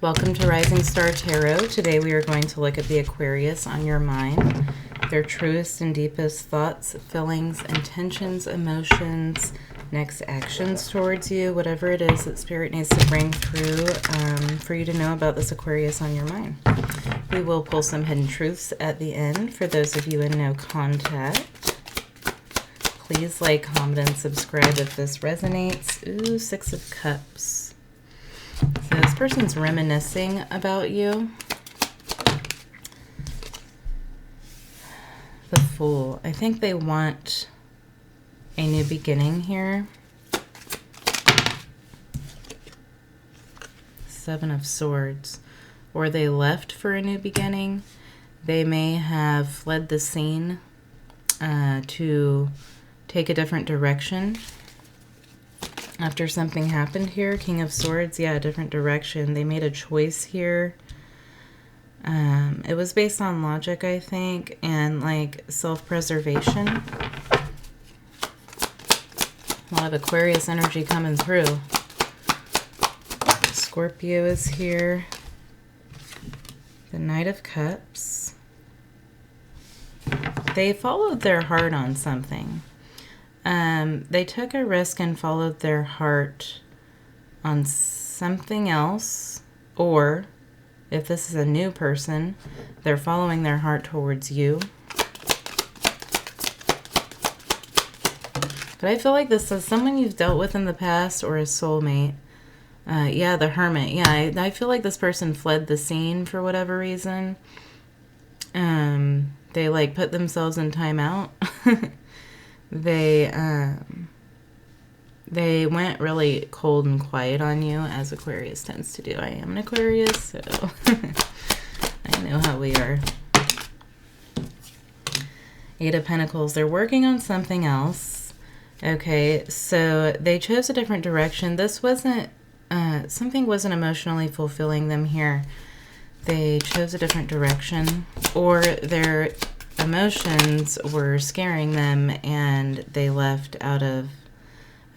Welcome to Rising Star Tarot. Today we are going to look at the Aquarius on your mind. Their truest and deepest thoughts, feelings, intentions, emotions, next actions towards you, whatever it is that Spirit needs to bring through for you to know about this Aquarius on your mind. We will pull some hidden truths at the end for those of you in no contact. Please like, comment, and subscribe if this resonates. Ooh, Six of Cups. So this person's reminiscing about you. The Fool. I think they want a new beginning here. Seven of Swords. Or they left for a new beginning. They may have fled the scene to take a different direction. After something happened here, King of Swords, yeah, a different direction. They made a choice here. It was based on logic, I think, and like self-preservation. A lot of Aquarius energy coming through. Scorpio is here. The Knight of Cups. They followed their heart on something. They took a risk and followed their heart on something else, or if this is a new person, they're following their heart towards you. But I feel like this is someone you've dealt with in the past or a soulmate. Yeah, the Hermit. Yeah, I feel like this person fled the scene for whatever reason. They like put themselves in timeout. They went really cold and quiet on you, as Aquarius tends to do. I am an Aquarius, so I know how we are. Eight of Pentacles. They're working on something else. Okay, so they chose a different direction. This wasn't, something wasn't emotionally fulfilling them here. They chose a different direction, or their emotions were scaring them and they left out of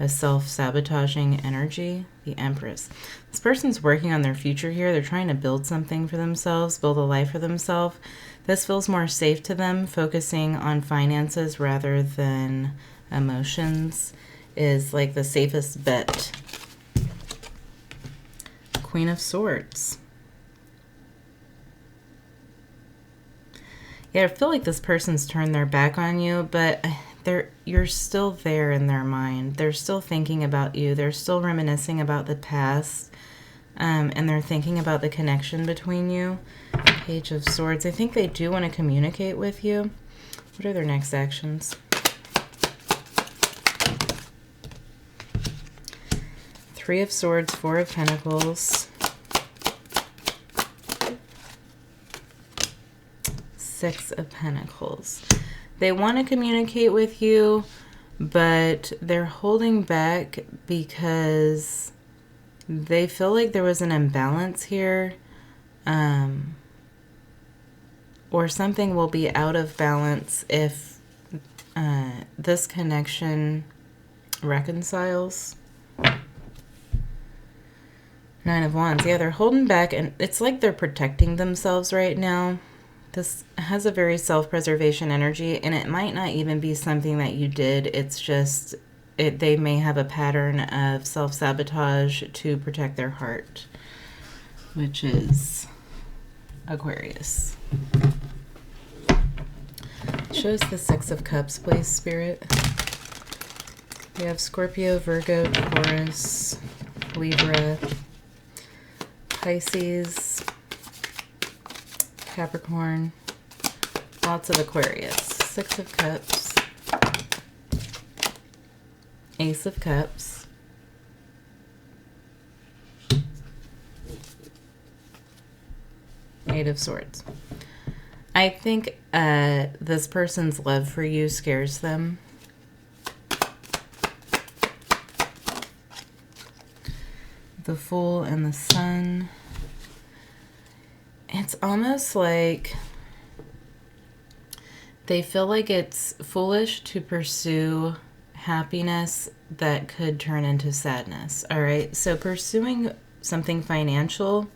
a self-sabotaging energy. The Empress. This person's working on their future here. They're trying to build something for themselves, build a life for themselves. This feels more safe to them. Focusing on finances rather than emotions is like the safest bet. Queen of Swords. Yeah, I feel like this person's turned their back on you, but you're still there in their mind. They're still thinking about you. They're still reminiscing about the past, and they're thinking about the connection between you. Page of Swords. I think they do want to communicate with you. What are their next actions? Three of Swords, Four of Pentacles. Six of Pentacles. They want to communicate with you, but they're holding back because they feel like there was an imbalance here, or something will be out of balance if this connection reconciles. Nine of Wands. Yeah, they're holding back, and it's like they're protecting themselves right now. This has a very self-preservation energy, and it might not even be something that you did. It's just, they may have a pattern of self-sabotage to protect their heart, which is Aquarius. Show us the Six of Cups, please, Spirit. We have Scorpio, Virgo, Taurus, Libra, Pisces, Capricorn, lots of Aquarius. Six of Cups, Ace of Cups, Eight of Swords. I think this person's love for you scares them. The Fool and the Sun. It's almost like they feel like it's foolish to pursue happiness that could turn into sadness. All right. So pursuing something financial,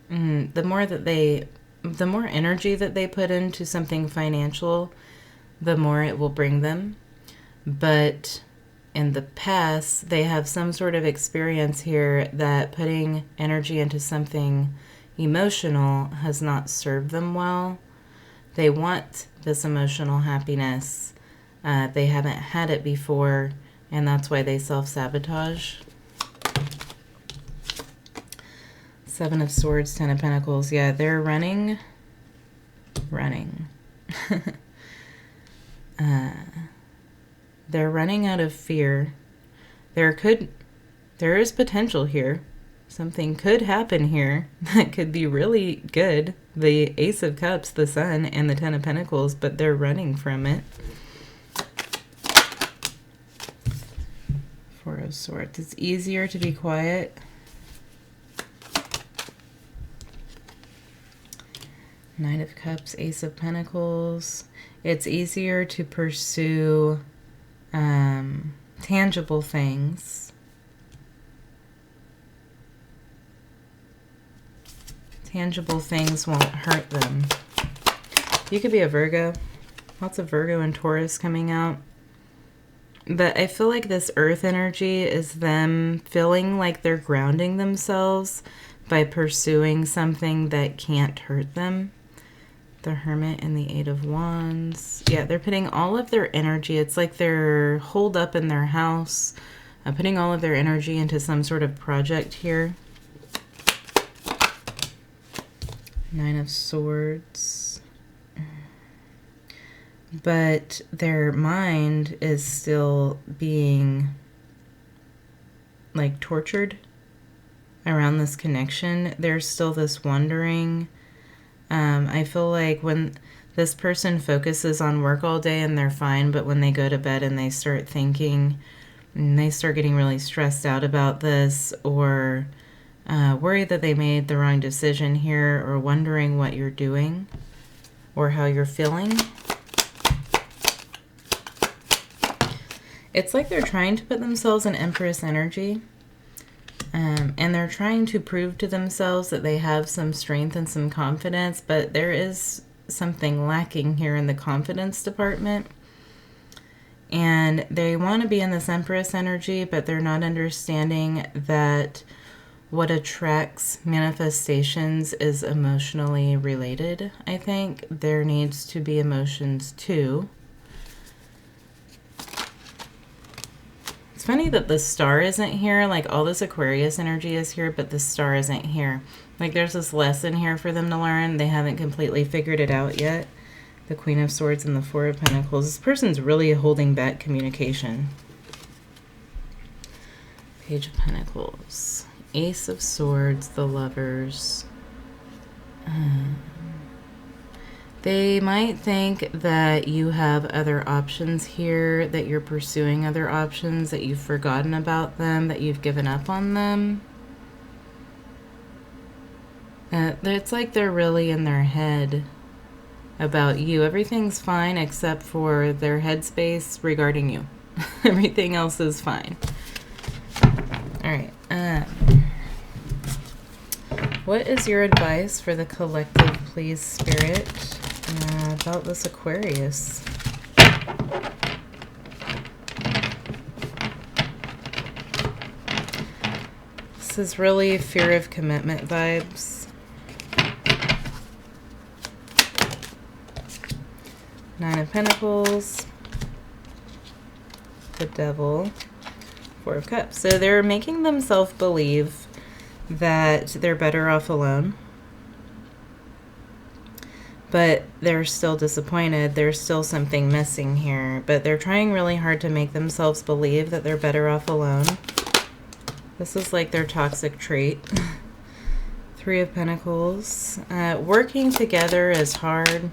the more energy that they put into something financial, the more it will bring them. But in the past, they have some sort of experience here that putting energy into something emotional has not served them well. They want this emotional happiness. They haven't had it before, and that's why they self-sabotage. Seven of Swords, Ten of Pentacles. Yeah, they're running. They're running out of fear. There is potential here. Something could happen here that could be really good. The Ace of Cups, the Sun, and the Ten of Pentacles, but they're running from it. Four of Swords. It's easier to be quiet. Nine of Cups, Ace of Pentacles. It's easier to pursue tangible things. Tangible things won't hurt them. You could be a Virgo. Lots of Virgo and Taurus coming out. But I feel like this earth energy is them feeling like they're grounding themselves by pursuing something that can't hurt them. The Hermit and the Eight of Wands. Yeah, they're putting all of their energy. It's like they're holed up in their house, putting all of their energy into some sort of project here. Nine of Swords. But their mind is still being like tortured around this connection. There's still this wondering. I feel like when this person focuses on work all day and they're fine, but when they go to bed and they start thinking, and they start getting really stressed out about this, or worried that they made the wrong decision here, or wondering what you're doing or how you're feeling. It's like they're trying to put themselves in Empress energy. And they're trying to prove to themselves that they have some strength and some confidence, but there is something lacking here in the confidence department. And they want to be in this Empress energy, but they're not understanding that what attracts manifestations is emotionally related. I think there needs to be emotions too. It's funny that the star isn't here. Like, all this Aquarius energy is here, but the star isn't here. Like, there's this lesson here for them to learn. They haven't completely figured it out yet. The Queen of Swords and the Four of Pentacles. This person's really holding back communication. Page of Pentacles. Ace of Swords, the Lovers. They might think that you have other options here, that you're pursuing other options, that you've forgotten about them, that you've given up on them. It's like they're really in their head about you. Everything's fine except for their headspace regarding you. Everything else is fine. All right. What is your advice for the collective, please, Spirit, about this Aquarius? This is really fear of commitment vibes. Nine of Pentacles. The Devil. Four of Cups. So they're making themselves believe that they're better off alone. But they're still disappointed. There's still something missing here. But they're trying really hard to make themselves believe that they're better off alone. This is like their toxic trait. Three of Pentacles. Working together is hard.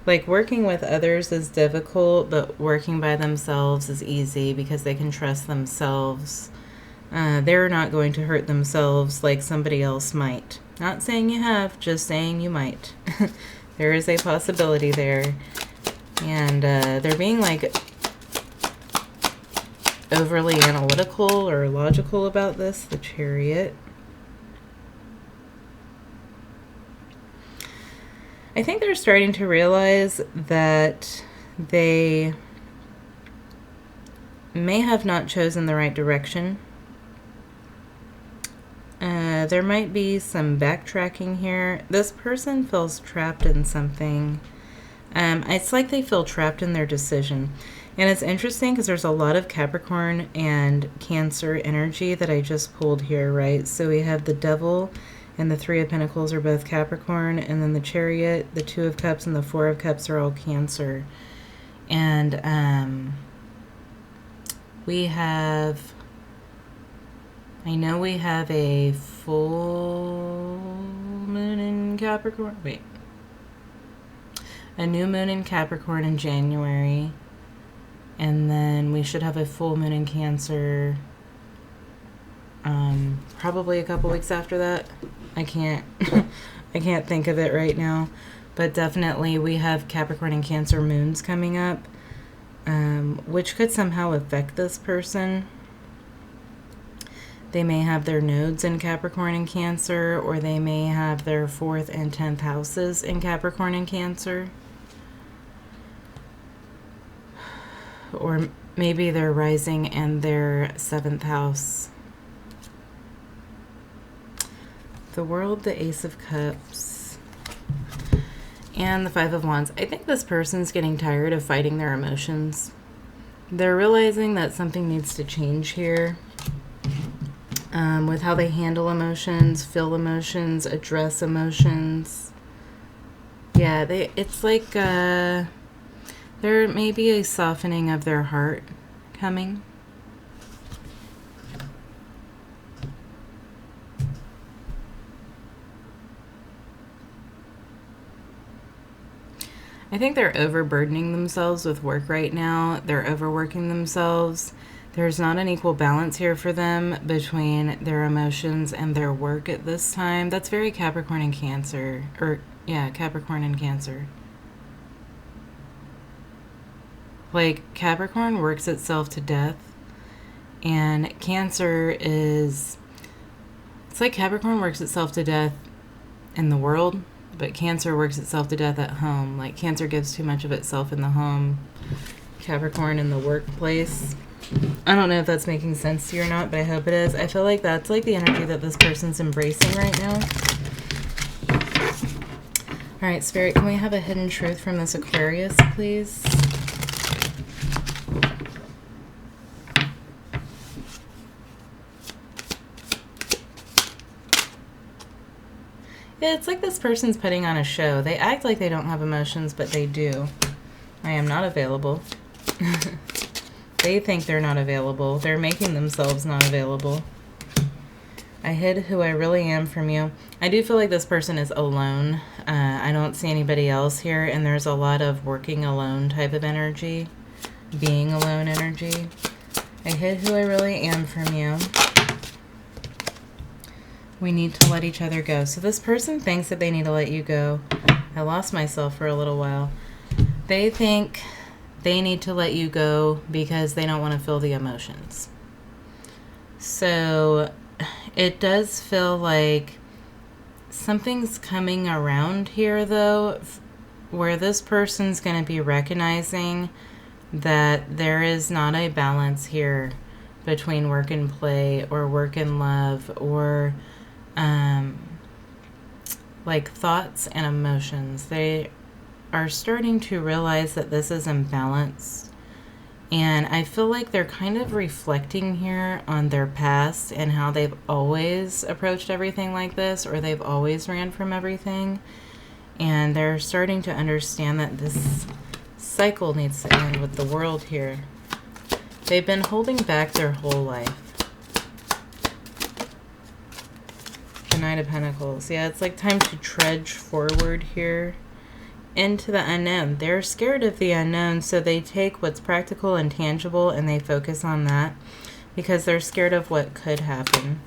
Like, working with others is difficult, but working by themselves is easy because they can trust themselves. They're not going to hurt themselves like somebody else might. Not saying you have, just saying you might. There is a possibility there. And they're being like overly analytical or logical about this. The Chariot. I think they're starting to realize that they may have not chosen the right direction. There might be some backtracking here. This person feels trapped in something. It's like they feel trapped in their decision. And it's interesting because there's a lot of Capricorn and Cancer energy that I just pulled here, right? So we have the Devil and the Three of Pentacles are both Capricorn, and then the Chariot, the Two of Cups, and the Four of Cups are all Cancer. And we have... I know we have a full moon in Capricorn. Wait. A new moon in Capricorn in January. And then we should have a full moon in Cancer probably a couple weeks after that. I can't think of it right now. But definitely we have Capricorn and Cancer moons coming up, which could somehow affect this person. They may have their nodes in Capricorn and Cancer, or they may have their 4th and 10th houses in Capricorn and Cancer. Or maybe their rising and their 7th house. The World, the Ace of Cups, and the Five of Wands. I think this person's getting tired of fighting their emotions. They're realizing that something needs to change here. With how they handle emotions, feel emotions, address emotions. Yeah, it's like there may be a softening of their heart coming. I think they're overburdening themselves with work right now. They're overworking themselves. There's not an equal balance here for them between their emotions and their work at this time. That's very Capricorn and Cancer. Or, yeah, Capricorn and Cancer. Like, Capricorn works itself to death. And Cancer is... It's like Capricorn works itself to death in the world, but Cancer works itself to death at home. Like, Cancer gives too much of itself in the home. Capricorn in the workplace. I don't know if that's making sense to you or not, but I hope it is. I feel like that's like the energy that this person's embracing right now. All right, Spirit, can we have a hidden truth from this Aquarius, please? Yeah, it's like this person's putting on a show. They act like they don't have emotions, but they do. I am not available. They think they're not available. They're making themselves not available. I hid who I really am from you. I do feel like this person is alone. I don't see anybody else here, and there's a lot of working alone type of energy. Being alone energy. I hid who I really am from you. We need to let each other go. So this person thinks that they need to let you go. I lost myself for a little while. They think they need to let you go because they don't want to feel the emotions. So it does feel like something's coming around here, though, where this person's going to be recognizing that there is not a balance here between work and play or work and love or like thoughts and emotions. They are starting to realize that this is imbalanced, and I feel like they're kind of reflecting here on their past and how they've always approached everything like this, or they've always ran from everything, and they're starting to understand that this cycle needs to end with the World here. They've been holding back their whole life. The Knight of Pentacles. Yeah, it's like time to trudge forward here into the unknown. They're scared of the unknown, so they take what's practical and tangible and they focus on that because they're scared of what could happen.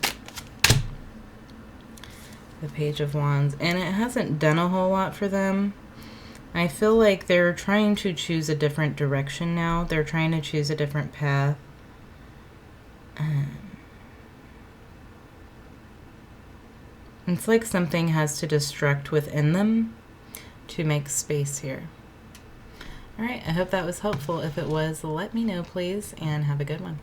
The Page of Wands. And it hasn't done a whole lot for them. I feel like they're trying to choose a different direction now. They're trying to choose a different path. It's like something has to destruct within them to make space here. All right, I hope that was helpful. If it was, let me know, please, and have a good one.